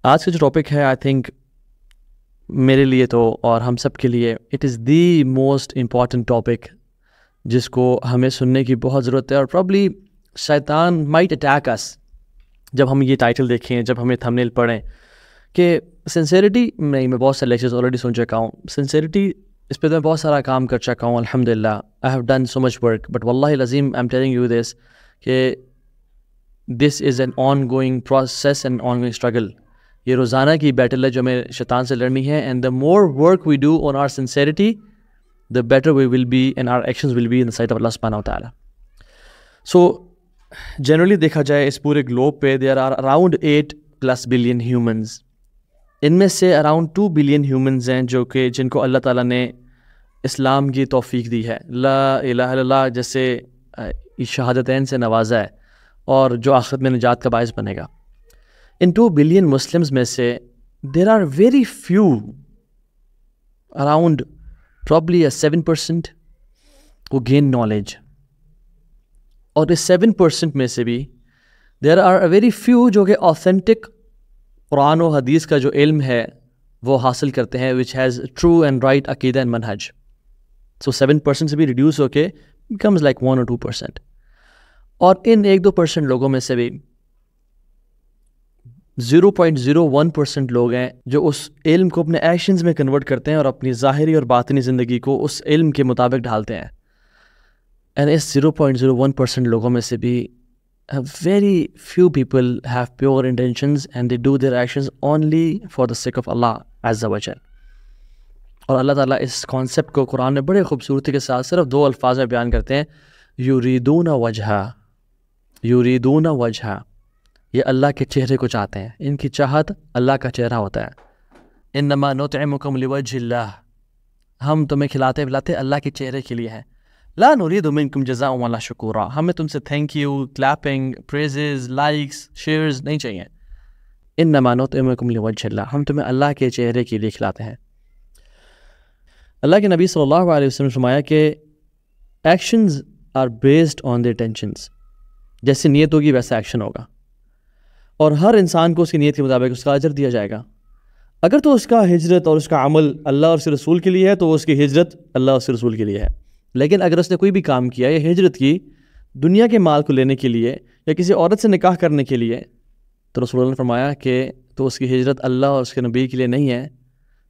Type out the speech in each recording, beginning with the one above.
آج کا جو ٹاپک ہے آئی تھنک میرے لیے تو اور ہم سب کے لیے it is the most important topic جس کو ہمیں سننے کی بہت ضرورت ہے. اور پرابلی شیطان مائٹ اٹیک اس جب ہم یہ ٹائٹل دیکھیں, جب ہمیں تھمبنیل پڑھیں کہ سنسیریٹی. میں بہت سارے لیکچرز آلریڈی سن چکا ہوں. سنسیریٹی اس پہ تو میں بہت سارا کام کر چکا ہوں الحمد للہ. I have done so much work, but واللہ العظیم I am telling you this کہ this is an ongoing process and ongoing struggle. یہ روزانہ کی بیٹل ہے جو ہمیں شیطان سے لڑنی ہے. And the more work we do on our sincerity the better we will be and our actions will be in the sight of Allah subhanahu wa ta'ala. So generally دیکھا جائے اس پورے گلوب پہ there are around 8+ billion humans. ان میں سے around 2 billion humans ہیں جو کہ جن کو اللہ تعالیٰ نے اسلام کی توفیق دی ہے, لا الہ الا اللہ جیسے شہادتین سے نوازا ہے, اور جو آخرت میں نجات کا باعث بنے گا. ان 2 billion Muslims میں سے there are very few, around probably a 7% who gain knowledge. اور اس 7% میں سے بھی there are a very few جو کہ authentic قرآن و حدیث کا جو علم ہے وہ حاصل کرتے ہیں, which has true and right عقیدہ and منہج. So 7% سے بھی ریڈیوس ہو کے becomes like 1 or 2%. اور ان 1-2% لوگوں میں سے بھی 0.01% لوگ ہیں جو اس علم کو اپنے ایکشنز میں کنورٹ کرتے ہیں اور اپنی ظاہری اور باطنی زندگی کو اس علم کے مطابق ڈھالتے ہیں. اینڈ اس 0.01% لوگوں میں سے بھی very few people have pure intentions and they do their actions only for the sake of Allah Azza wa Jal. اور اللہ تعالیٰ اس کانسیپٹ کو قرآن میں بڑے خوبصورتی کے ساتھ صرف 2 الفاظ میں بیان کرتے ہیں, یریدون وجہا. یریدون وجہا, یہ اللہ کے چہرے کو چاہتے ہیں, ان کی چاہت اللہ کا چہرہ ہوتا ہے. انما نطعمکم لوجہ اللہ, ہم تمہیں کھلاتے پلاتے اللہ کے چہرے کے لیے ہیں. لا نرید منکم جزاء ولا شکورا, ہمیں تم سے thank you, clapping, praises, likes, shares نہیں چاہیے. انما نطعمکم لوجہ اللہ, ہم تمہیں اللہ کے چہرے کے لیے کھلاتے ہیں. اللہ کے نبی صلی اللہ علیہ وسلم نے فرمایا کہ actions are based on the intentions. جیسے نیت ہوگی ویسا ایکشن ہوگا, اور ہر انسان کو اس کی نیت کے مطابق اس کا اجر دیا جائے گا. اگر تو اس کا ہجرت اور اس کا عمل اللہ اور اس کے رسول کے لیے ہے تو اس کی ہجرت اللہ اور اس کے رسول کے لیے ہے. لیکن اگر اس نے کوئی بھی کام کیا یا ہجرت کی دنیا کے مال کو لینے کے لیے یا کسی عورت سے نکاح کرنے کے لیے, تو رسول اللہ نے فرمایا کہ تو اس کی ہجرت اللہ اور اس کے نبی کے لیے نہیں ہے.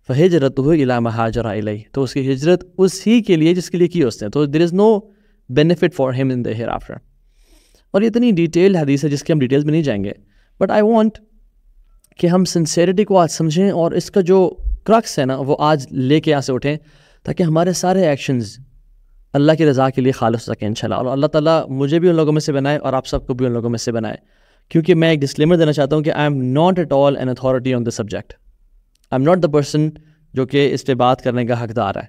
فہجرتہ الی ما ہاجر الیہ, تو اس کی ہجرت اسی کے لیے جس کے لیے کی اس نے. تو دیر از نو بینیفٹ فار ہم ان دا ہیئر آفٹر. اور یہ اتنی ڈیٹیل حدیث ہے جس کے ہم ڈیٹیلز میں نہیں جائیں گے, بٹ آئی وانٹ کہ ہم سنسیریٹی کو آج سمجھیں اور اس کا جو کرکس ہے نا وہ آج لے کے یہاں سے اٹھیں, تاکہ ہمارے سارے ایکشنز اللہ کی رضا کے لیے خالص ہو سکیں انشاءاللہ. اور اللہ تعالیٰ مجھے بھی ان لوگوں میں سے بنائے اور آپ سب کو بھی ان لوگوں میں سے بنائے. کیونکہ میں ایک ڈسکلیمر دینا چاہتا ہوں کہ I am not at all an authority on the subject. I am not the person جو کہ اس پہ بات کرنے کا حقدار ہے.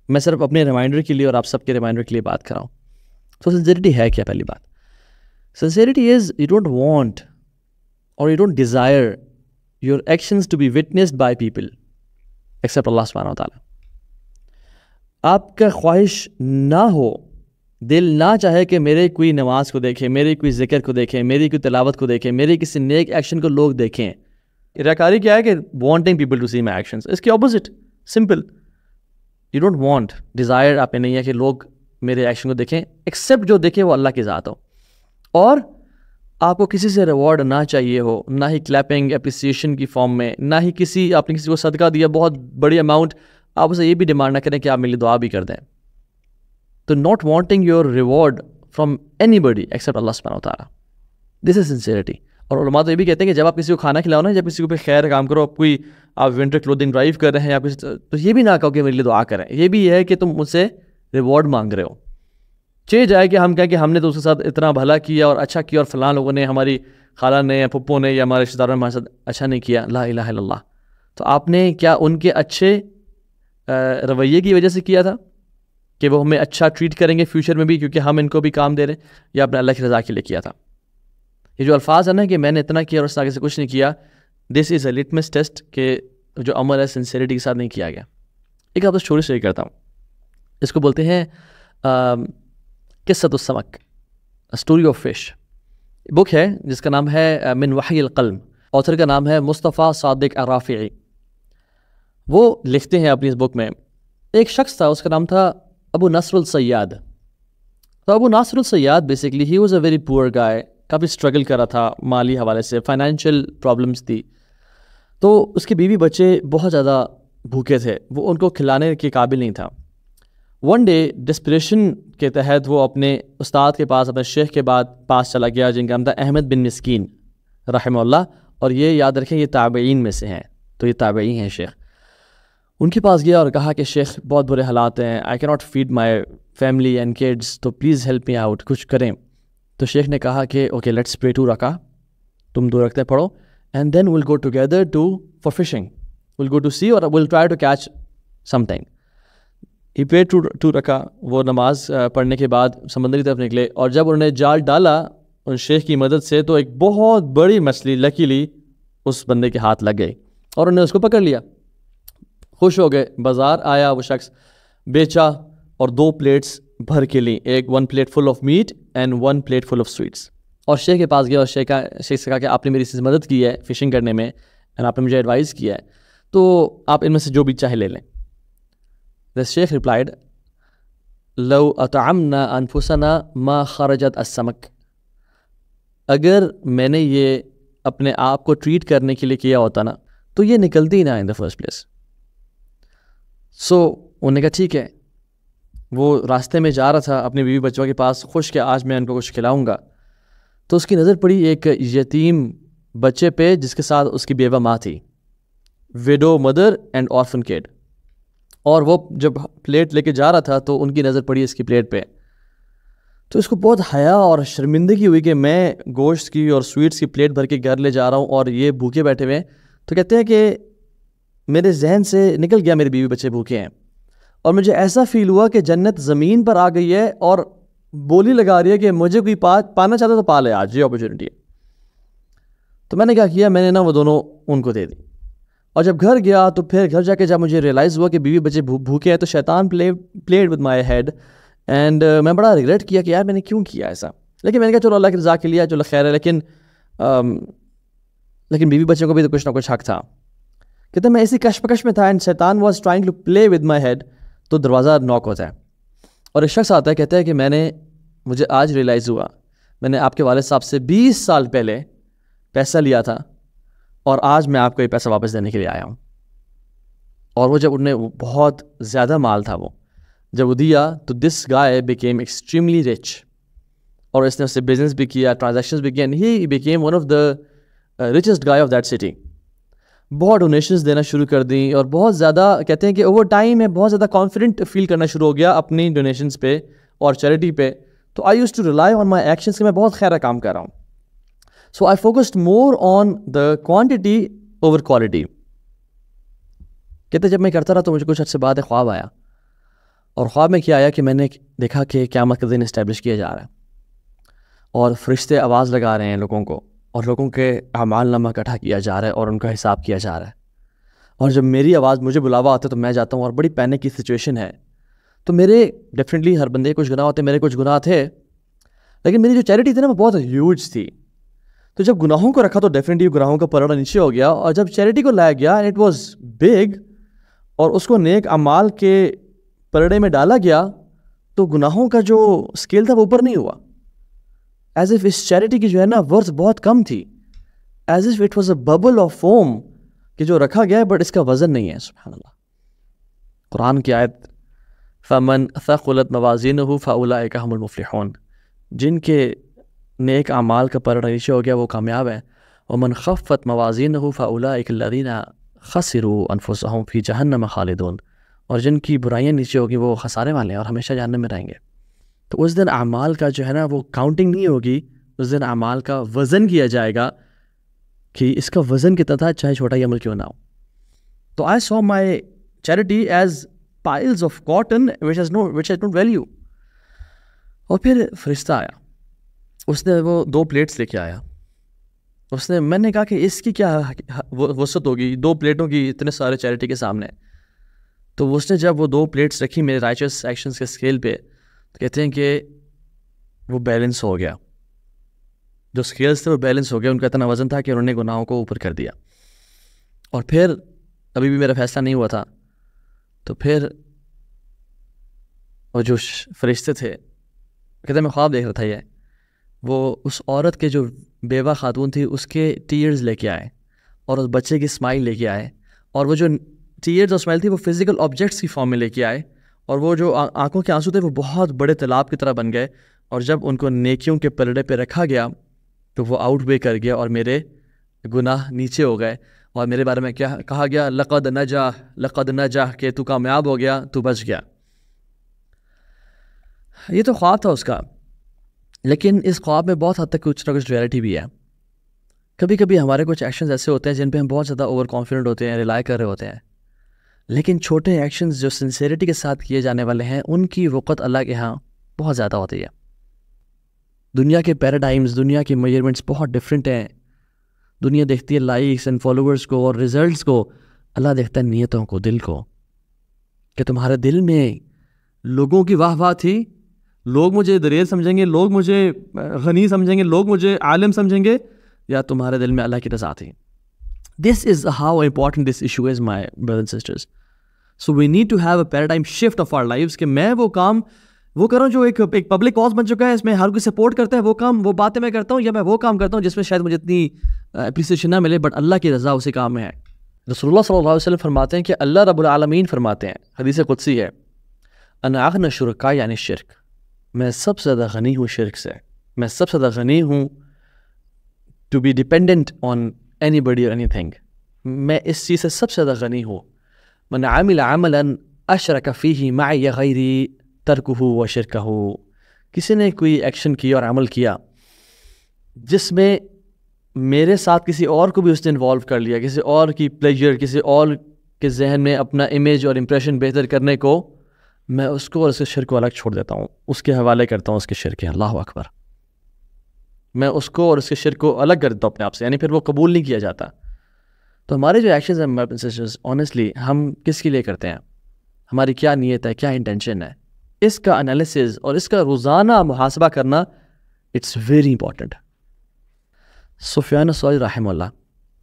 میں صرف اپنے ریمائنڈر کے لیے اور آپ سب کے ریمائنڈر کے لیے بات کر رہا ہوں. تو سنسیریٹی ہے کیا؟ پہلی بات, sincerity is you don't want or you don't desire your actions to be witnessed by people except Allah subhanahu wa ta'ala. آپ کا خواہش نہ ہو, دل نہ چاہے کہ میرے کوئی نماز کو دیکھیں, میری کوئی ذکر کو دیکھیں, میری کوئی تلاوت کو دیکھیں, میری کسی نیک ایکشن کو لوگ دیکھیں. ریاکاری کیا ہے کہ wanting people to see my actions. اس کے opposite, simple. You don't want, desire آپ میں نہیں ہے کہ لوگ میرے ایکشن کو دیکھیں, except جو دیکھیں وہ اللہ کی ذات ہو. اور آپ کو کسی سے ریوارڈ نہ چاہیے ہو, نہ ہی کلیپنگ اپریسیشن کی فارم میں, نہ ہی آپ نے کسی کو صدقہ دیا بہت بڑی اماؤنٹ, آپ اسے یہ بھی ڈیمانڈ نہ کریں کہ آپ میری دعا بھی کر دیں. تو not wanting your reward from anybody except اللہ سبحانہ و تعالیٰ, دس از سنسیریٹی. اور علماء تو یہ بھی کہتے ہیں کہ جب آپ کسی کو کھانا کھلاؤ نا, جب کسی کو کوئی خیر کام کرو, آپ ونٹر کلودنگ ڈرائیو کر رہے ہیں یا تو یہ بھی نہ کہو کہ میرے لیے دعا کریں. یہ بھی ہے کہ تم مجھ سے ریوارڈ مانگ رہے ہو. چاہے جائے کہ ہم کہیں کہ ہم نے تو اس کے ساتھ اتنا بھلا کیا اور اچھا کیا, اور فلاں لوگوں نے, ہماری خالہ نے یا پھپھو نے یا ہمارے رشتہ داروں نے ہمارے ساتھ اچھا نہیں کیا. لا الہ الا اللہ. تو آپ نے کیا ان کے اچھے رویے کی وجہ سے کیا تھا کہ وہ ہمیں اچھا ٹریٹ کریں گے فیوچر میں بھی کیونکہ ہم ان کو بھی کام دے رہے ہیں, یا اپنے اللہ کی رضا کے لیے کیا تھا؟ یہ جو الفاظ ہے نا کہ میں نے اتنا کیا اور اس آگے سے کچھ نہیں کیا, دس از اے لٹمس ٹیسٹ کہ جو عمل ہے سنسیریٹی کے ساتھ نہیں کیا گیا. ایک آپ اسٹوری شیئر کرتا ہوں, اس کو بولتے ہیں قصۃ السمک, اسٹوری آف فش. بک ہے جس کا نام ہے من وحی القلم, آتھر کا نام ہے مصطفیٰ صادق الرافعی. وہ لکھتے ہیں اپنی اس بک میں، ایک شخص تھا، اس کا نام تھا ابو نصر الصیاد. تو ابو ناصر الصیاد basically he was a very poor guy, coffee struggle کر رہا تھا مالی حوالے سے، فائنینشیل پرابلمس تھی. تو اس کے بیوی بچے بہت زیادہ بھوکے تھے، وہ ان کو کھلانے کے قابل نہیں تھا. ون ڈے ڈسپریشن کے تحت وہ اپنے استاد کے پاس، اپنے شیخ کے پاس چلا گیا، جن کا نام تھا احمد بن مسکین رحمہ اللہ. اور یہ یاد رکھیں یہ تابعین میں سے ہیں، تو یہ تابعی ہیں شیخ. ان کے پاس گیا اور کہا کہ شیخ بہت برے حالات ہیں، I can not feed my family and kids, تو پلیز ہیلپ می آؤٹ، کچھ کریں. تو شیخ نے کہا کہ اوکے لیٹس پرے 2 رکعہ، تم 2 رکعتیں پڑھو، and then will go together for fishing, will go to sea اور will try to catch something. He prayed 2 رکعہ. وہ نماز پڑھنے کے بعد سمندر کی طرف نکلے، اور جب انہوں نے جال ڈالا ان شیخ کی مدد سے، تو ایک بہت بڑی مچھلی لکیلی اس بندے کے ہاتھ لگ گئی اور انہوں نے اس کو پکڑ لیا. خوش ہو گئے، بازار آیا وہ شخص، بیچا اور 2 پلیٹس بھر کے لیں، 1 plate full of meat and 1 plate full of sweets. اور شیخ کے پاس گیا اور شیخ سے کہا کہ آپ نے میری اس مدد کی ہے فشنگ کرنے میں، اینڈ آپ نے مجھے ایڈوائز کیا ہے، تو آپ ان میں سے جو بھی چاہے لے لیں. The Sheikh replied, لو اطعمنا انفسنا ما خرجت السمک. اگر میں نے یہ اپنے آپ کو ٹریٹ کرنے کے لیے کیا ہوتا نا، تو یہ نکلتی ہی نہ ان دا فرسٹ پلیس. سو انہوں نے کہا ٹھیک ہے. وہ راستے میں جا رہا تھا اپنی بیوی بچوں کے پاس، خوش کہ آج میں ان کو کچھ کھلاؤں گا. تو اس کی نظر پڑی ایک یتیم بچے پہ جس کے ساتھ اس کی بیوہ ماں تھی، ویڈو مدر اینڈ آرفن کڈ. اور وہ جب پلیٹ لے کے جا رہا تھا تو ان کی نظر پڑی اس کی پلیٹ پہ. تو اس کو بہت حیا اور شرمندگی ہوئی کہ میں گوشت کی اور سویٹس کی پلیٹ بھر کے گھر لے جا رہا ہوں اور یہ بھوکے بیٹھے ہوئے ہیں. تو کہتے ہیں کہ میرے ذہن سے نکل گیا میرے بیوی بچے بھوکے ہیں، اور مجھے ایسا فیل ہوا کہ جنت زمین پر آ گئی ہے اور بولی لگا رہی ہے کہ مجھے کوئی پانا چاہتا تو پا لے، آج یہ اپرچونیٹی ہے. تو میں نے کیا کیا، میں نے نا وہ دونوں ان کو دے دی. اور جب گھر گیا تو پھر گھر جا کے جب مجھے ریئلائز ہوا کہ بیوی بچے بھوکے ہیں، تو شیطان played with my head and میں بڑا ریگریٹ کیا کہ یار میں نے کیوں کیا ایسا. لیکن میں نے کہا چلو اللہ کی رضا کے لیے، چلو خیر ہے. لیکن بیوی بچوں کو بھی تو کچھ نہ کچھ حق تھا. کہتے ہیں میں اسی کشمکش میں تھا اینڈ شیطان was trying to play with my head. تو دروازہ ناک ہوتا ہے اور ایک شخص آتا ہے، کہتا ہے کہ مجھے آج ریئلائز ہوا میں نے آپ کے والد صاحب سے 20 سال پہلے پیسہ لیا تھا، اور آج میں آپ کو یہ پیسہ واپس دینے کے لیے آیا ہوں. اور وہ جب انہیں بہت زیادہ مال تھا، وہ جب وہ دیا تو دس گائے بیکیم ایکسٹریملی رچ، اور اس نے اس سے بزنس بھی کیا، ٹرانزیکشنز بھی کیا، and he became one of the richest guy of that city. بہت ڈونیشنز دینا شروع کر دیں، اور بہت زیادہ کہتے ہیں کہ اوور ٹائم میں بہت زیادہ کانفیڈنٹ فیل کرنا شروع ہو گیا اپنی ڈونیشنز پہ اور چیریٹی پہ. تو I used to rely on my actions کہ میں بہت خیرہ کام کر رہا ہوں. So I focused more on the quantity over quality. کہتے جب میں کرتا رہا تو مجھے کچھ عرصے بعد خواب آیا، اور خواب میں کیا آیا کہ میں نے دیکھا کہ قیامت کا دن اسٹیبلش کیا جا رہا ہے، اور فرشتے آواز لگا رہے ہیں لوگوں کو، اور لوگوں کے اعمال نامہ اکٹھا کیا جا رہا ہے اور ان کا حساب کیا جا رہا ہے. اور جب میری آواز مجھے بلاوا آتا ہے تو میں جاتا ہوں، اور بڑی پینک کی سچویشن ہے. تو میرے ڈیفینیٹلی ہر بندے کچھ گناہ ہوتے ہیں، میرے کچھ گناہ تھے، لیکن میری جو چیریٹی تھی نا وہ بہت ہیوج تھی. تو جب گناہوں کو رکھا تو ڈیفینیٹلی گناہوں کا پلڑا نیچے ہو گیا، اور جب چیریٹی کو لایا گیا اٹ واز بگ، اور اس کو نیک اعمال کے پلڑے میں ڈالا گیا، تو گناہوں کا جو اسکیل تھا وہ اوپر نہیں ہوا. ایز اف اس چیریٹی کی جو ہے نا ورث بہت کم تھی، as if it was a bubble of foam کہ جو رکھا گیا ہے بٹ اس کا وزن نہیں ہے. سبحان اللہ. قرآن کی آیت فمن ثقلت موازینہ فاولئک هم المفلحون، جن کے نیک اعمال کا پلڑا نیچے ہو گیا وہ کامیاب ہیں. ومن خفت موازینہ فاولئک الذین خسروا انفسهم فی جہنم خالدون، اور جن کی برائیاں نیچے ہوگی وہ خسارے والے ہیں اور ہمیشہ جہنم میں رہیں گے. تو اس دن اعمال کا جو ہے نا وہ کاؤنٹنگ نہیں ہوگی، اس دن اعمال کا وزن کیا جائے گا کہ اس کا وزن کتنا تھا، چاہے چھوٹا ہی عمل کیوں نہ ہو. تو I saw my charity as piles of cotton which has no value. اور پھر فرشتہ آیا، اس نے وہ 2 پلیٹس لے کے آیا. میں نے کہا کہ اس کی کیا وسعت ہوگی 2 پلیٹوں کی اتنے سارے چیریٹی کے سامنے. تو اس نے جب وہ 2 پلیٹس رکھی میرے رائچس ایکشنز کے اسکیل پہ، تو کہتے ہیں کہ وہ بیلنس ہو گیا. جو اسکیلز تھے وہ بیلنس ہو گئے, ان کا اتنا وزن تھا کہ انہوں نے گناہوں کو اوپر کر دیا. اور پھر ابھی بھی میرا فیصلہ نہیں ہوا تھا, تو پھر وہ جو فرشتے تھے کہتے ہیں میں خواب دیکھ رہا تھا, یہ وہ اس عورت کے جو بیوہ خاتون تھی اس کے ٹیئرز لے کے آئے اور اس بچے کی اسمائل لے کے آئے, اور وہ جو ٹیئرز اور اسمائل تھی وہ فزیکل آبجیکٹس کی فارم میں لے کے آئے, اور وہ جو آنکھوں کے آنسو تھے وہ بہت بڑے تالاب کی طرح بن گئے, اور جب ان کو نیکیوں کے پلڑے پہ رکھا گیا تو وہ آؤٹ وے کر گیا اور میرے گناہ نیچے ہو گئے, اور میرے بارے میں کیا کہا گیا, لقد نجا کہ تو کامیاب ہو گیا, تو بچ گیا. یہ تو خواب تھا اس کا, لیکن اس خواب میں بہت حد تک کچھ نہ کچھ ریئلٹی بھی ہے. کبھی کبھی ہمارے کچھ ایکشنز ایسے ہوتے ہیں جن پہ ہم بہت زیادہ اوور کانفیڈنٹ ہوتے ہیں, ریلائی کر رہے ہوتے ہیں, لیکن چھوٹے ایکشنز جو سنسیئرٹی کے ساتھ کیے جانے والے ہیں ان کی وقت اللہ کے ہاں بہت زیادہ ہوتی ہے. دنیا کے پیراڈائمز, دنیا کے میجرمنٹس بہت ڈفرینٹ ہیں. دنیا دیکھتی ہے لائکس اینڈ فالوورز کو اور ریزلٹس کو, اللہ دیکھتا ہے نیتوں کو, دل کو, کہ تمہارے دل میں لوگوں کی واہ واہ تھی, لوگ مجھے دریز سمجھیں گے, لوگ مجھے غنی سمجھیں گے, لوگ مجھے عالم سمجھیں گے, یا تمہارے دل میں اللہ کی رضا تھی. This is how important this issue is, my brothers and sisters. So we need to have a paradigm shift of our lives کہ میں وہ کام وہ کروں جو ایک پبلک کاز بن چکا ہے, اس میں ہر کوئی سپورٹ کرتا ہے, وہ کام وہ باتیں میں کرتا ہوں, یا میں وہ کام کرتا ہوں جس میں شاید مجھے اتنی اپریسیشن نہ ملے, بٹ اللہ کی رضا اسی کام میں ہے. رسول اللہ صلی اللہ علیہ وسلم فرماتے ہیں کہ اللہ رب العالمین فرماتے ہیں, حدیث قدسی ہے, انا اغنى الشرکاء یعنی شرک, میں سب سے زیادہ غنی ہوں شرک سے, میں سب سے زیادہ غنی ہوں to be dependent on anybody اور اینی تھنگ, میں اس چیز سے سب سے زیادہ غنی ہوں. من عمل عملا اشرک فیہ معی غیری ترکہ و شرکہ, کسی نے کوئی ایکشن کیا اور عمل کیا جس میں میرے ساتھ کسی اور کو بھی اس نے انوالو کر لیا, کسی اور کی پلیجر, کسی اور کے ذہن میں اپنا امیج اور امپریشن بہتر کرنے کو, میں اس کو اور اس کے شرک کو الگ چھوڑ دیتا ہوں, اس کے حوالے کرتا ہوں اس کے شرک. اللہ اکبر, میں اس کو اور اس کے شرک کو الگ کر دیتا ہوں اپنے آپ سے, یعنی پھر وہ قبول نہیں کیا جاتا. تو ہمارے جو ایکشنز ہیں آنیسٹلی ہم کس کے لیے کرتے ہیں, ہماری کیا نیت ہے, کیا انٹینشن ہے, اس کا انالیسز اور اس کا روزانہ محاسبہ کرنا اٹس ویری امپورٹنٹ. سفیان الثوری رحمہ اللہ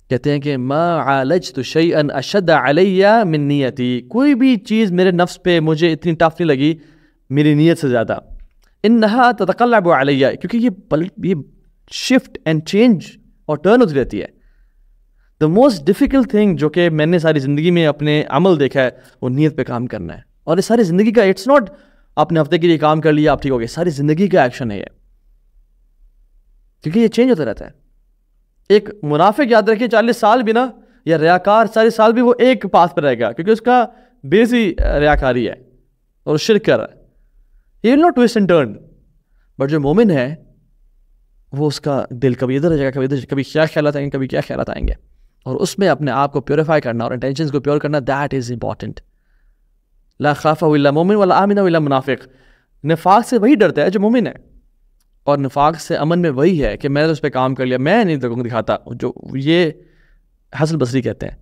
کہتے ہیں کہ ما عالجت شیئا اشد علی من نیتی, کوئی بھی چیز میرے نفس پہ مجھے اتنی ٹف نہیں لگی میری نیت سے زیادہ. انہا تتقلب علی, کیونکہ یہ شفٹ اینڈ چینج اور ٹرن ہوتی رہتی ہے. دا موسٹ ڈیفیکلٹ تھنگ جو کہ میں نے ساری زندگی میں اپنے عمل دیکھا ہے وہ نیت پہ کام کرنا ہے. اور یہ ساری زندگی کا اٹس ناٹ آپ نے ہفتے کے لیے کام کر لیا آپ ٹھیک ہو گئے, ساری زندگی کا ایکشن ہے یہ, کیونکہ یہ چینج ہوتا رہتا ہے. ایک منافق یاد رکھیے 40 سال بھی نا, یا ریاکار 40 سال بھی وہ ایک پاتھ پہ رہے گا, کیونکہ اس کا بیس ہی ریاکاری ہے اور شرک کر رہا ہے. یہ will not twist and turn. But جو مومن ہے وہ اس کا دل کبھی ادھر جائے گا, کبھی ادھر, کبھی کیا خیالات آئیں گے, کبھی کیا خیالات آئیں گے, اور اس میں اپنے آپ کو پیوریفائی کرنا اور انٹینشنز کو پیور کرنا, دیٹ از امپورٹنٹ. لا خاف الا مومن ولا آمن الا منافق. نفاق سے وہی ڈرتا ہے جو مومن ہے, اور نفاق سے امن میں وہی ہے کہ میں نے اس پہ کام کر لیا, میں نہیں لوگوں کو دکھاتا, جو یہ حسن بصری کہتے ہیں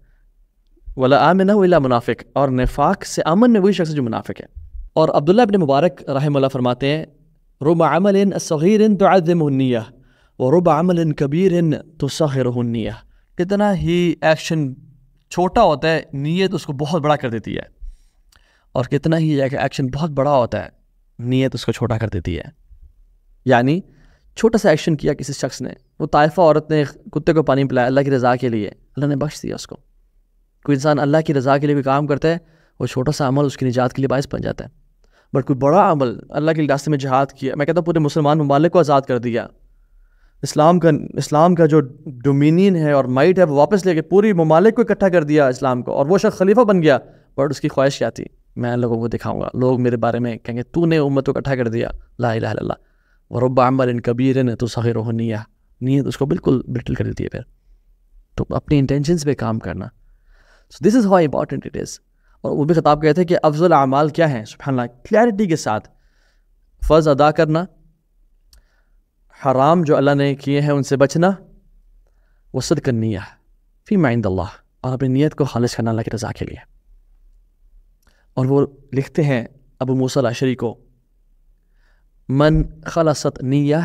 ولا آمن الا منافق, اور نفاق سے امن میں وہی شخص جو منافق ہے. اور عبداللہ ابن مبارک رحمہ اللہ فرماتے ہیں رب عمل صغیر تعظمہ النیہ ورب عمل کبیر تصغرہ النیہ, کتنا ہی ایکشن چھوٹا ہوتا ہے نیت اس کو بہت بڑا کر دیتی ہے, اور کتنا ہی ایکشن بہت بڑا ہوتا ہے نیت اس کو چھوٹا کر دیتی ہے. یعنی چھوٹا سا ایکشن کیا کسی شخص نے, وہ طائفہ عورت نے کتے کو پانی پلایا اللہ کی رضا کے لیے, اللہ نے بخش دیا اس کو. کوئی انسان اللہ کی رضا کے لیے بھی کام کرتا ہے, وہ چھوٹا سا عمل اس کی نجات کے لیے باعث بن جاتا ہے. بٹ کوئی بڑا عمل اللہ کے راستے میں جہاد کیا, میں کہتا ہوں پورے مسلمان ممالک کو آزاد کر دیا, اسلام کا جو ڈومینین ہے اور مائٹ ہے وہ واپس لے کے پوری ممالک کو اکٹھا کر دیا اسلام کو, اور وہ شخص خلیفہ بن گیا. بٹ اس کی خواہش کیا تھی, میں لوگوں کو دکھاؤں گا, لوگ میرے بارے میں کہیں گے تو نے امت کو اکٹھا کر دیا. لا الہ الا اللہ. ورب عمل کبیر تصغرہ النیہ, نیت اس کو بالکل برٹل کر دیتی ہے. پھر تو اپنی انٹینشنز پہ کام کرنا. So this is how important it is. اور وہ بھی خطاب کہتے ہیں کہ افضل اعمال کیا ہیں, سبحان اللہ, کلیئرٹی کے ساتھ فرض ادا کرنا, حرام جو اللہ نے کیے ہیں ان سے بچنا, وصدق النیہ فیما عند اللہ, اور اپنی نیت کو خالص کرنا اللہ کی رضا کے لیے. اور وہ لکھتے ہیں ابو موسیٰ الاشعری کو, من خلصت نیہ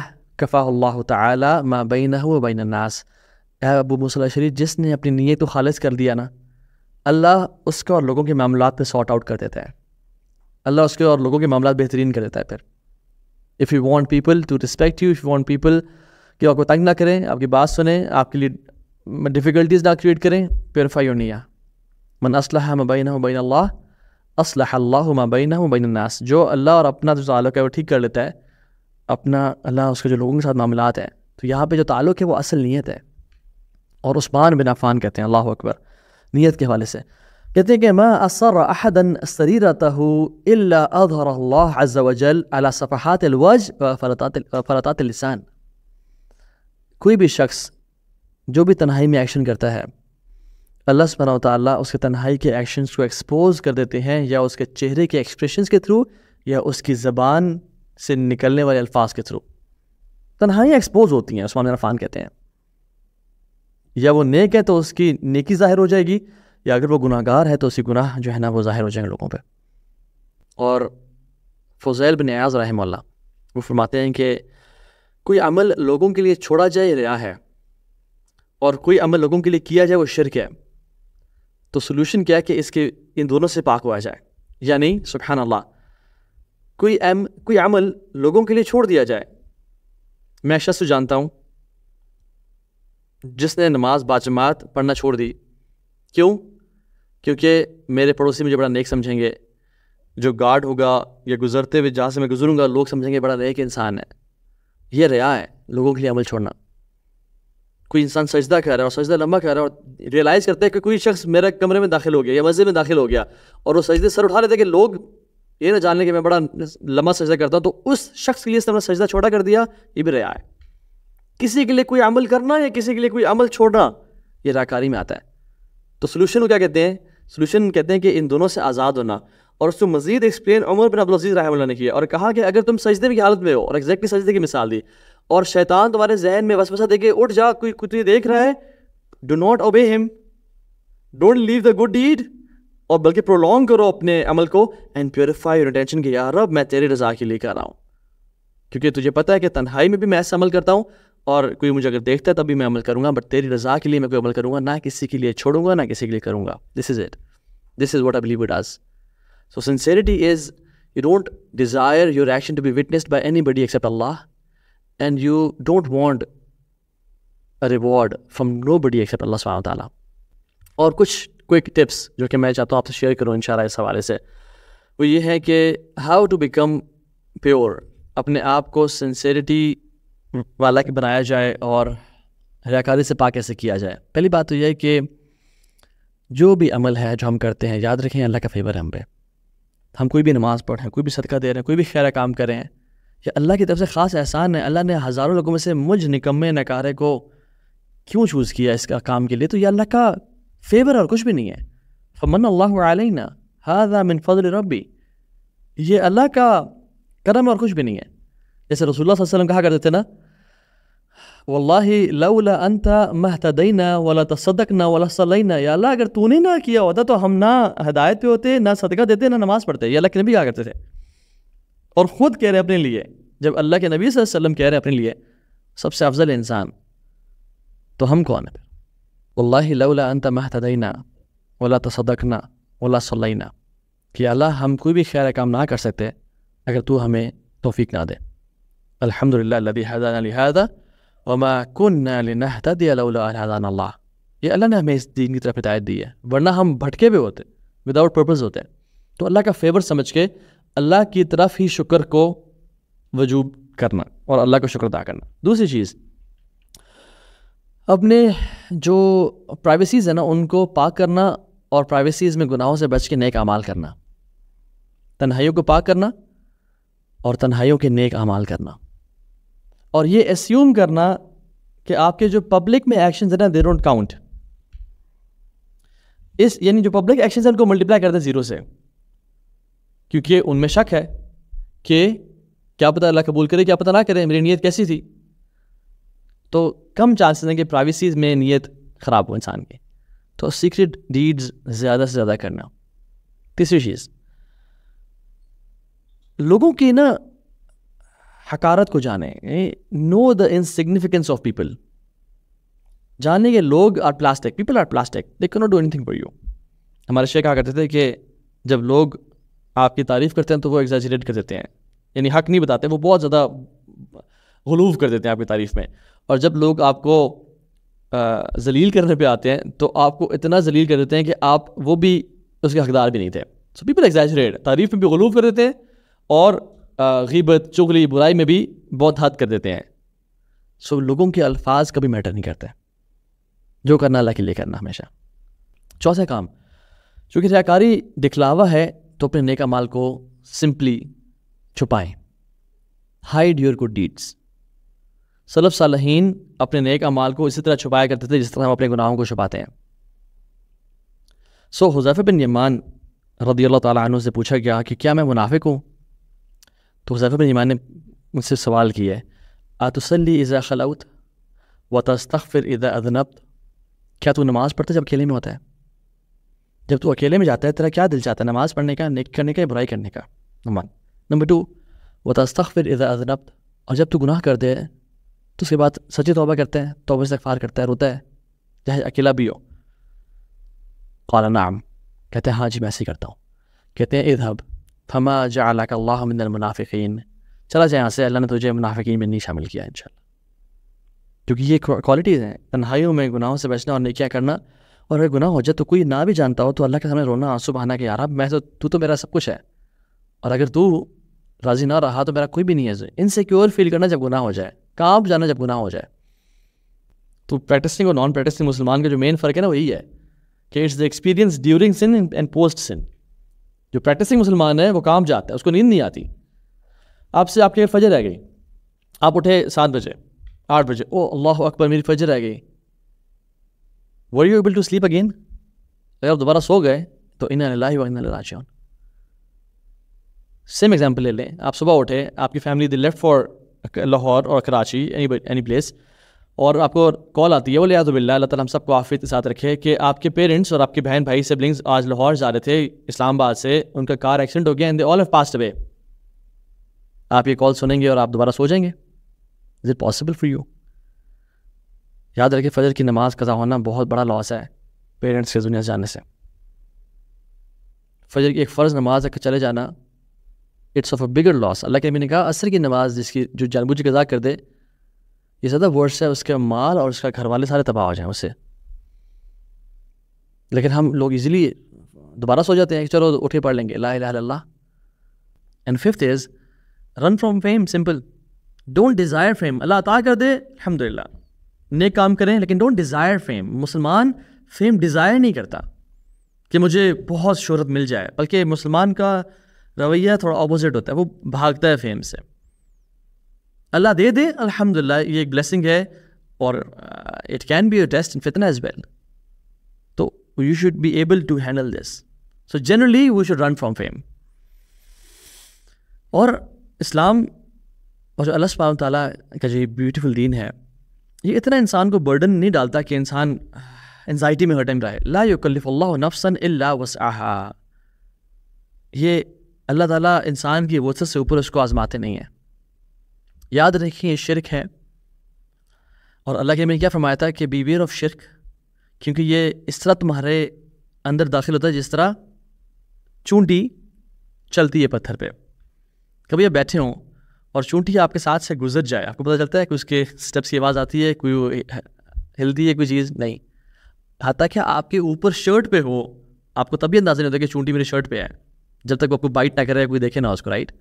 کفاہ اللہ تعالی ما بینہ و بین الناس. اے ابو موسیٰ الاشعری، جس نے اپنی نیت کو خالص کر دیا نا، اللہ اس کا اور لوگوں کے معاملات پہ سارٹ آؤٹ کر دیتا ہے. اللہ اس کے اور لوگوں کے معاملات بہترین کر دیتا ہے. پھر if you want people to respect you, if you want people کہ آپ کو تنگ نہ کریں، آپ کی بات سنیں، آپ کے لیے ڈیفیکلٹیز نہ کریٹ کریں، پیوریفائی یور نیہ. من اصلح ما بینہ و بین اللہ اصلح اللہ ما بینہ و بین الناس. جو اللہ اور اپنا جو تعلق ہے وہ ٹھیک کر لیتا ہے، اپنا اللہ اس کے جو لوگوں کے ساتھ معاملات ہیں. تو یہاں پہ جو تعلق ہے وہ اصل نیت ہے. اور عثمان بن عفان کہتے ہیں، اللہ اکبر، نیت کے حوالے سے کہتے ہیں کہ ما اصر احدا سریرتہ الا اظہر اللہ عز وجل علی صفحات الوجه وفلتات اللسان. کوئی بھی شخص جو بھی تنہائی میں ایکشن کرتا ہے، اللہ سبحانہ وتعالیٰ اس کے تنہائی کے ایکشنز کو ایکسپوز کر دیتے ہیں، یا اس کے چہرے کے ایکسپریشنز کے تھرو، یا اس کی زبان سے نکلنے والے الفاظ کے تھرو. تنہائیاں ایکسپوز ہوتی ہیں، عثمان بن عفان کہتے ہیں. یا وہ نیک ہے تو اس کی نیکی ظاہر ہو جائے گی، یا اگر وہ گناہ گار ہے تو اسی گناہ جو ہے نا وہ ظاہر ہو جائیں گے لوگوں پہ. اور فضیل بن عیاض رحمہ اللہ وہ فرماتے ہیں کہ کوئی عمل لوگوں کے لیے چھوڑا جائے ریا ہے، اور کوئی عمل لوگوں کے لیے کیا جائے وہ شرک ہے. تو سلوشن کیا ہے کہ اس کے ان دونوں سے پاک ہوا جائے. یعنی سبحان اللہ، کوئی عمل لوگوں کے لیے چھوڑ دیا جائے. میں شخص کو جانتا ہوں جس نے نماز باجماعت پڑھنا چھوڑ دی. کیوں؟ کیونکہ میرے پڑوسی مجھے بڑا نیک سمجھیں گے، جو گارڈ ہوگا یا گزرتے ہوئے جہاں سے میں گزروں گا لوگ سمجھیں گے بڑا نیک انسان ہے. یہ ریا ہے، لوگوں کے لیے عمل چھوڑنا. کوئی انسان سجدہ کر رہا ہے اور سجدہ لمبا کر رہا ہے اور ریئلائز کرتا ہے کہ کوئی شخص میرے کمرے میں داخل ہو گیا یا مسجد میں داخل ہو گیا، اور وہ سجدے سر اٹھا لیتے کہ لوگ یہ نہ جان لیں کہ میں بڑا لمبا سجدہ کرتا ہوں، تو اس شخص کے لیے اس نے سجدہ چھوٹا کر دیا. یہ بھی ریا ہے. کسی کے لیے کوئی عمل کرنا یا کسی کے لیے کوئی عمل چھوڑنا یہ ریاکاری میں آتا ہے. تو سلوشن کو کیا کہتے ہیں؟ سلوشن کہتے ہیں کہ ان دونوں سے آزاد ہونا. اور اس کو مزید ایکسپلین عمر بن عبدالعزیز رحمہ اللہ نے کیا اور کہا کہ اگر تم سجدے کی حالت میں ہو، اور ایگزیکٹلی سجدے کی مثال دی، اور شیطان تمہارے ذہن میں وسوسہ دے کے اٹھ جا، کوئی تجھے دیکھ رہا ہے، do not obey him, don't leave the good deed, اور بلکہ پرولونگ کرو اپنے عمل کو، اینڈ پیوریفائی یور انٹینشن کہ یا رب میں تیری رضا کے لیے کر رہا ہوں. کیونکہ تجھے پتہ ہے کہ تنہائی میں بھی میں ایسا عمل کرتا ہوں، اور کوئی مجھے اگر دیکھتا ہے تب بھی میں عمل کروں گا، بٹ تیری رضا کے لیے میں کوئی عمل کروں گا، نہ کسی کے لیے چھوڑوں گا، نہ کسی کے لیے کروں گا. This is it, this is what I believe it is. So sincerity is you don't desire your action to be witnessed by anybody except Allah, and you don't want a reward from nobody except Allah subhanahu wa ta'ala. اور کچھ quick tips جو کہ میں چاہتا ہوں آپ سے share کروں انشاءاللہ اس حوالے سے، وہ یہ ہے کہ ہاؤ ٹو بیکم پیور، اپنے آپ کو سنسیریٹی والا کہ بنایا جائے اور ریاکاری سے پاک کیسے کیا جائے. پہلی بات تو یہ ہے کہ جو بھی عمل ہے جو ہم کرتے ہیں، یاد رکھیں اللہ کا فیور ہے ہم پہ. ہم کوئی بھی نماز پڑھیں، کوئی بھی صدقہ دے رہے ہیں، کوئی بھی خیر کام کریں، یہ اللہ کی طرف سے خاص احسان ہے. اللہ نے ہزاروں لوگوں میں سے مجھ نکمے نکارے کو کیوں چوز کیا اس کا کام کے لیے؟ تو یہ اللہ کا فیور اور کچھ بھی نہیں ہے. فمن اللہ علینا ھذا من فضل ربی، یہ اللہ کا کرم اور کچھ بھی نہیں ہے. جیسے رسول اللہ صلی اللہ علیہ وسلم کہا کرتے تھے نا، واللہ لولا انت ما اهتدینا ولا تصدقنا ولا صلینا، یا اللہ اگر تو نے نہ کیا ہوتا تو ہم نہ ہدایت پہ ہوتے، نہ صدقہ دیتے، نہ نماز پڑھتے. یہ اللہ کے نبی کہا کرتے تھے، اور خود کہہ رہے اپنے لیے. جب اللہ کے نبی صلی اللہ علیہ وسلم کہہ رہے اپنے لیے سب سے افضل انسان، تو ہم کون ہیں پھر؟ واللہ لولا انت ما اهتدینا ولا تصدقنا ولا صلینا، کہ اللہ ہم کوئی بھی خیر کام نہ کر سکتے اگر تو ہمیں توفیق نہ دے. الحمدللہ الذی ہدانا لہذا وما كنا لنهتدي لولا ان هدانا اللہ. یہ اللہ نے ہمیں اس دین کی طرف ہدایت دی ہے، ورنہ ہم بھٹکے ہوئے ہوتے، وداؤٹ پرپز ہوتے. تو اللہ کا فیور سمجھ کے اللہ کی طرف ہی شکر کو وجوب کرنا اور اللہ کو شکر ادا کرنا. دوسری چیز، اپنے جو پرائیویسیز ہیں نا ان کو پاک کرنا، اور پرائیویسیز میں گناہوں سے بچ کے نیک اعمال کرنا. تنہائیوں کو پاک کرنا اور تنہائیوں کے نیک اعمال کرنا. اور یہ اسیوم کرنا کہ آپ کے جو پبلک میں ایکشنز ہیں نا دے ڈونٹ کاؤنٹ. یعنی جو پبلک ایکشنز ہیں ان کو ملٹیپلائی کر دیں 0 سے، کیونکہ ان میں شک ہے کہ کیا پتہ اللہ قبول کرے، کیا پتہ نہ کرے، میری نیت کیسی تھی. تو کم چانسز ہیں کہ پرائیویسیز میں نیت خراب ہو انسان کی. تو سیکرٹ ڈیڈز زیادہ سے زیادہ کرنا. تیسری چیز، لوگوں کی نا حقارت کو جانیں. Know the insignificance of people. جانیں کہ لوگ are plastic, people are plastic, they can not do anything for you. ہمارے شیخ کہا کرتے تھے کہ جب لوگ آپ کی تعریف کرتے ہیں تو وہ ایگزیجریٹ کر دیتے ہیں, یعنی حق نہیں بتاتے, وہ بہت زیادہ غلوف کر دیتے ہیں آپ کی تعریف میں. اور جب لوگ آپ کو ذلیل کرنے پہ آتے ہیں تو آپ کو اتنا ذلیل کر دیتے ہیں کہ آپ وہ بھی اس کے حقدار بھی نہیں تھے. سو پیپل ایگزیجریٹ, تعریف میں بھی غلوف کر دیتے ہیں اور غیبت, چغلی, برائی میں بھی بہت حد کر دیتے ہیں. سو لوگوں کے الفاظ کبھی میٹر نہیں کرتے, جو کرنا اللہ کے لیے کرنا ہمیشہ. چوتھا کام, چونکہ ریاکاری دکھلاوا ہے تو اپنے نیک اعمال کو سمپلی چھپائیں. Hide your good deeds. سلف صالحین اپنے نیک اعمال کو اسی طرح چھپایا کرتے تھے جس طرح ہم اپنے گناہوں کو چھپاتے ہیں. سو حذیفہ بن یمان رضی اللہ تعالیٰ عنہ سے پوچھا گیا کہ کیا میں منافق ہوں؟ تو حذیفہ بن یمان نے مجھ سے سوال کیا ہے, اتصلی اذا خلوت وتستغفر اذا اذنبت. کیا تو نماز پڑھتا ہے جب اکیلے میں ہوتا ہے؟ جب تو اکیلے میں جاتا ہے تیرا کیا دل چاہتا ہے, نماز پڑھنے کا, نیک کرنے کا یا برائی کرنے کا؟ نمبر 2, وتستغفر اذا اذنبت. اور جب تو گناہ کر دے تو اس کے بعد سچی توبہ کرتے ہیں, توبہ استغفار کرتا ہے, روتا ہے چاہے اکیلا بھی ہو؟ قال نعم. کہتے ہیں ہاں جی میں ایسے ہی کرتا ہوں. کہتے ہیں اذهب فما جعلك اللہ من المنافقین. چلا جائے یہاں سے, اللہ نے تجھے منافقین میں نہیں شامل کیا انشاءاللہ. کیونکہ یہ کوالٹیز ہیں, تنہائیوں میں گناہوں سے بچنا اور نیکیاں کرنا. اور اگر گناہ ہو جائے تو کوئی نہ بھی جانتا ہو تو اللہ کے سامنے رونا, آنسو بہانا کہ یار میں تو میرا سب کچھ ہے, اور اگر تو راضی نہ رہا تو میرا کوئی بھی نہیں ہے. انسیکیور فیل کرنا جب گناہ ہو جائے, کانپ جانا جب گناہ ہو جائے. تو پریکٹسنگ اور نان پریکٹسنگ مسلمان کا جو مین فرق ہے نا وہ یہی ہے کہ it's the experience during sin and post sin. جو پریکٹسنگ مسلمان ہے وہ کانپ جاتا ہے, اس کو نیند نہیں آتی. آپ سے آپ کی فجر رہ گئی, آپ اٹھے 7 بجے 8 بجے, او اللہ اکبر میری فجر رہ گئی. were you able to sleep again؟ اگر آپ دوبارہ سو گئے تو انا للہ و انا الیہ راجعون. سیم ایگزامپل لے لیں, آپ صبح اٹھے, آپ کی family the left for Lahore اور کراچی, اینی پلیس, اور آپ کو کال آتی ہے ولیعوذ باللہ, اللہ تعالیٰ ہم سب کو عافیت کے ساتھ رکھے, کہ آپ کے پیرنٹس اور آپ کے بہن بھائی سبلنگس آج لاہور جا رہے تھے اسلام آباد سے, ان کا کار ایکسیڈنٹ ہو گیا and they all have passed away. آپ یہ کال سنیں گے اور آپ دوبارہ سو جائیں گے؟ Is it possible for you? یاد رکھیں فجر کی نماز قضا ہونا بہت بڑا لاس ہے پیرنٹس کے دنیا سے جانے سے. فجر کی ایک فرض نماز اگر چلے جانا اٹس آف اے بگر لاس. اللہ کے نبی نے کہا عصر کی نماز جس کی جو جان بوجھ کے قضا کر دے یہ زیادہ ورس ہے, اس کے مال اور اس کا گھر والے سارے تباہ ہو جائیں اس سے. لیکن ہم لوگ ایزیلی دوبارہ سو جاتے ہیں کہ چلو اٹھے پڑھ لیں گے لا الہ الا اللہ. And fifth is run from fame. Simple, don't desire fame. اللہ عطا کر دے الحمدللہ, نیک کام کریں, لیکن ڈونٹ ڈیزائر فیم. مسلمان فیم ڈیزائر نہیں کرتا کہ مجھے بہت شہرت مل جائے, بلکہ مسلمان کا رویہ تھوڑا اپوزٹ ہوتا ہے, وہ بھاگتا ہے فیم سے. اللہ دے دے الحمدللہ, یہ ایک بلیسنگ ہے, اور it can be a test and فتنہ ایز ویل. تو you should be able to handle this. So generally we should run from fame. اور اسلام اور جو اللہ سبحانہ تعالیٰ کا جو بیوٹیفل دین ہے یہ اتنا انسان کو برڈن نہیں ڈالتا کہ انسان انزائٹی میں ہر ٹائم رہے. لا یکلف اللہ نفسا الا وسعها. یہ اللہ تعالیٰ انسان کی وسعت سے اوپر اس کو آزماتے نہیں ہیں. یاد رکھیں یہ شرک ہے, اور اللہ کے میں نے کیا فرمایا تھا کہ بی ویئر آف شرک, کیونکہ یہ اس طرح تمہارے اندر داخل ہوتا ہے جس طرح چونٹی چلتی ہے پتھر پہ. کبھی آپ بیٹھے ہوں اور چونٹی آپ کے ساتھ سے گزر جائے, آپ کو پتہ چلتا ہے کہ اس کے اسٹیپس کی آواز آتی ہے, کوئی ہلتی ہے کوئی چیز نہیں. حتیٰ کہ آپ کے اوپر شرٹ پہ ہو آپ کو تبھی اندازہ نہیں ہوتا کہ چونٹی میرے شرٹ پہ ہے, جب تک وہ آپ کو بائٹ نہ کرے, کوئی دیکھے نہ اس کو, رائٹ.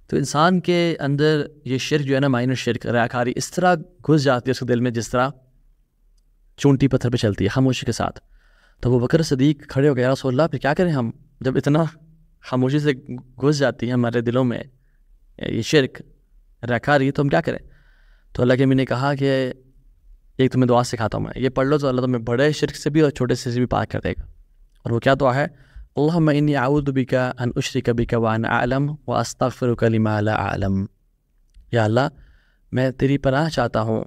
تو انسان کے اندر یہ شرک جو ہے نا, مائنر شرک, ریاکاری, اس طرح گھس جاتی ہے اس کے دل میں جس طرح چونٹی پتھر پہ چلتی ہے خاموشی کے ساتھ. تو وہ بکر صدیق کھڑے ہو گئے, یا رسول اللہ پھر کیا کریں ہم, جب اتنا خاموشی سے گھس جاتی ہے ہمارے دلوں میں یہ شرک ریاکاری, تو ہم کیا کریں؟ تو اللہ کے نبی نے کہا کہ ایک تمہیں دعا سکھاتا ہوں میں, یہ پڑھ لو تو اللہ تمہیں بڑے شرک سے بھی اور چھوٹے سے بھی پاک کر دے گا. اور وہ کیا دعا ہے؟ اللہم انی اعوذ بک ان اشرک بک وانا اعلم واستغفرک لما لا اعلم. یا اللہ میں تیری پناہ چاہتا ہوں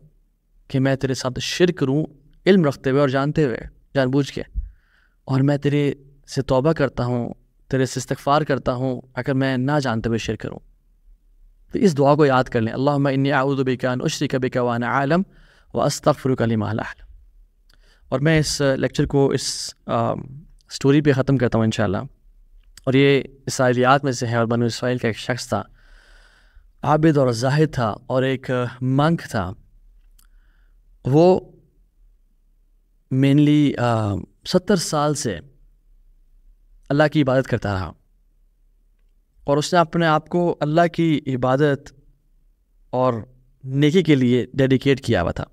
کہ میں تیرے ساتھ شرک کروں علم رکھتے ہوئے اور جانتے ہوئے, جان بوجھ کے, اور میں تیرے سے توبہ کرتا ہوں, تیرے سے استغفار کرتا ہوں اگر میں نہ جانتے ہوئے شرک کروں. تو اس دعا کو یاد کر لیں، اللہم انی اعوذ بک ان اشرک بک وانا اعلم واستغفرک لما لا اعلم. اور میں اس لیکچر کو اس سٹوری پہ ختم کرتا ہوں انشاءاللہ. اور یہ اسرائیلیات میں سے ہے، اور بنو اسرائیل کا ایک شخص تھا، عابد اور زاہد تھا، اور ایک منک تھا. وہ مینلی 70 سال سے اللہ کی عبادت کرتا رہا، اور اس نے اپنے آپ کو اللہ کی عبادت اور نیکی کے لیے ڈیڈیکیٹ کیا ہوا تھا.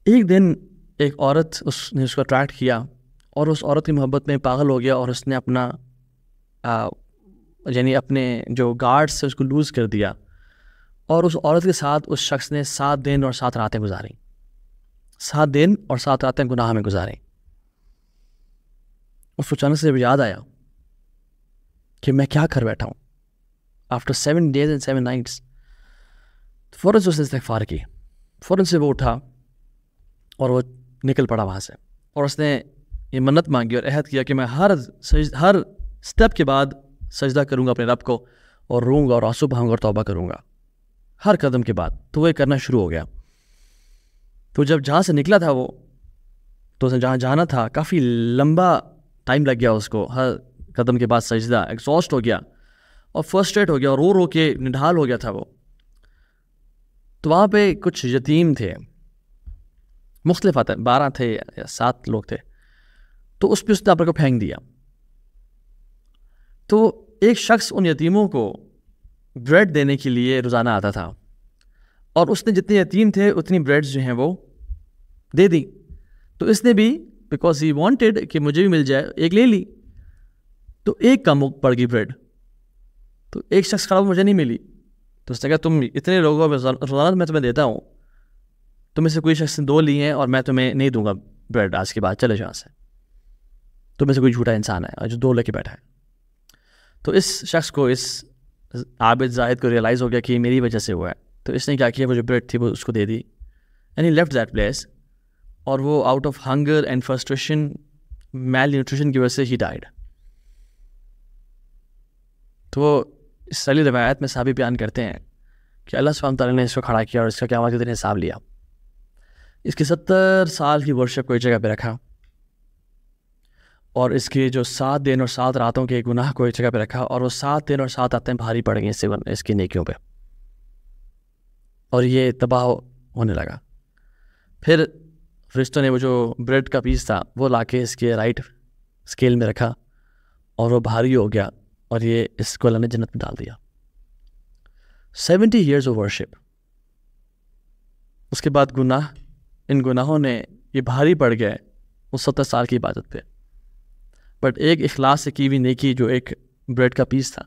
ایک دن ایک عورت اس نے اس کو اٹریکٹ کیا، اور اس عورت کی محبت میں پاگل ہو گیا، اور اس نے اپنا یعنی اپنے جو گارڈز سے اس کو لوز کر دیا، اور اس عورت کے ساتھ اس شخص نے 7 دن اور 7 راتیں گزاریں. 7 دن اور 7 راتیں گناہ میں گزاریں. اس کو اچانک سے یاد آیا کہ میں کیا کر بیٹھا ہوں. آفٹر 7 days and 7 nights فوراً سے اس نے استغفار کی. فوراً سے وہ اٹھا اور وہ نکل پڑا وہاں سے، اور اس نے یہ منت مانگی اور عہد کیا کہ میں ہر سٹیپ کے بعد سجدہ کروں گا اپنے رب کو، اور روں گا اور آنسو بہاؤں گا اور توبہ کروں گا ہر قدم کے بعد. تو وہ یہ کرنا شروع ہو گیا. تو جب جہاں سے نکلا تھا وہ، تو اس نے جہاں جانا تھا کافی لمبا ٹائم لگ گیا اس کو. ہر قدم کے بعد سجدہ، ایگزاسٹ ہو گیا اور فرسٹریٹ ہو گیا، اور رو کے نڈھال ہو گیا تھا وہ. تو وہاں پہ کچھ یتیم تھے، مختلف آتے 12 تھے یا 7 لوگ تھے. تو اس پہ اس نے اپنے کو پھینک دیا. تو ایک شخص ان یتیموں کو بریڈ دینے کے لیے روزانہ آتا تھا، اور اس نے جتنے یتیم تھے اتنی بریڈز جو ہیں وہ دے دی. تو اس نے بھی بیکاز ہی وانٹیڈ کہ مجھے بھی مل جائے، ایک لے لی. تو ایک کم پڑ گئی بریڈ. تو ایک شخص خراب مجھے نہیں ملی. تو اس نے کہا تم اتنے لوگوں میں روزانہ میں تمہیں دیتا ہوں، تم میں سے کوئی شخص نے 2 لی ہیں، اور میں تمہیں نہیں دوں گا بریڈ آج کے بعد، چلے جہاں سے. تم میں سے کوئی جھوٹا انسان ہے جو 2 لے کے بیٹھا ہے. تو اس شخص کو، اس عابد زاہد کو ریئلائز ہو گیا کہ یہ میری وجہ سے ہوا ہے. تو اس نے کیا کیا، وہ جو بریڈ تھی وہ اس کو دے دی، and he left that place. اور وہ out of hunger and frustration, malnutrition کی وجہ سے ہی ڈائیڈ. تو اس سلی روایت میں صحابی بیان کرتے ہیں کہ اللہ سبحانہ تعالیٰ نے اس کو کھڑا کیا اور اس کا قیامت کے دن حساب لیا. اس کی 70 سال کی ورشپ کو ایک جگہ پہ رکھا، اور اس کے جو 7 دن اور 7 راتوں کے گناہ کو ایک جگہ پہ رکھا، اور وہ 7 دن اور 7 راتیں بھاری پڑ گئیں اس کی نیکیوں پہ، اور یہ تباہ ہونے لگا. پھر فرشتوں نے وہ جو بریڈ کا پیس تھا وہ لا کے اس کے رائٹ اسکیل میں رکھا، اور وہ بھاری ہو گیا، اور یہ اس کو اللہ نے جنت میں ڈال دیا. 70 years of worship. اس کے بعد ان گناہوں نے یہ بھاری پڑ گئے اس 70 سال کی عبادت پہ. بٹ ایک اخلاص سے کی ہوئی نیکی جو ایک بریڈ کا پیس تھا.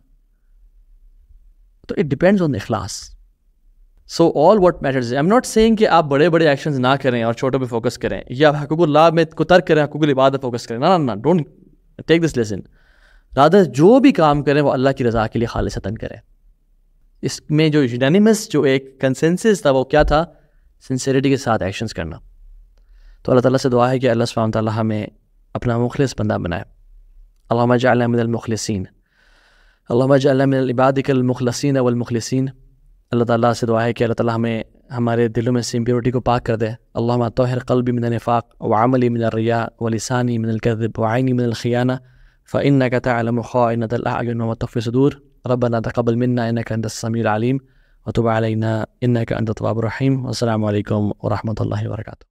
تو اٹ ڈپینڈز آن اخلاص. So all what matters, I am not saying کہ آپ بڑے بڑے ایکشنز نہ کریں اور چھوٹوں پہ فوکس کریں، یا حقوق اللہ میں کو ترک کریں، حقوق العباد پہ فوکس کریں. نہ don't take this lesson. Rather جو بھی کام کریں وہ اللہ کی رضا کے لیے خالصتاً کریں. اس میں جو یونانیمس جو ایک کنسنسس تھا وہ کیا تھا؟ سنسیریٹی کے ساتھ ایکشنز کرنا. تو اللہ تعالیٰ سے دعا ہے کہ اللہ سبحانہ تعالیٰ ہمیں اپنا مخلص بندہ بنائے. اللہم اجعلنا من المخلصین، اللہم اجعلنا من عبادک المخلصین والمخلصین. اللہ تعالیٰ سے دعا ہے کہ اللہ تعالیٰ ہمیں ہمارے دلوں میں سے امپیورٹی کو پاک کر دے. اللہم طہر قلبی من النفاق وعملی من الریاء ولسانی من الکذب وعینی من الخیانہ فإنک تعلم خائنۃ الأعین وما تخفی الصدور. ربنا تقبل منا انک انت السمیع العلیم وتب علینا انک انت التواب الرحیم. والسلام علیکم ورحمۃ اللہ وبرکاتہ.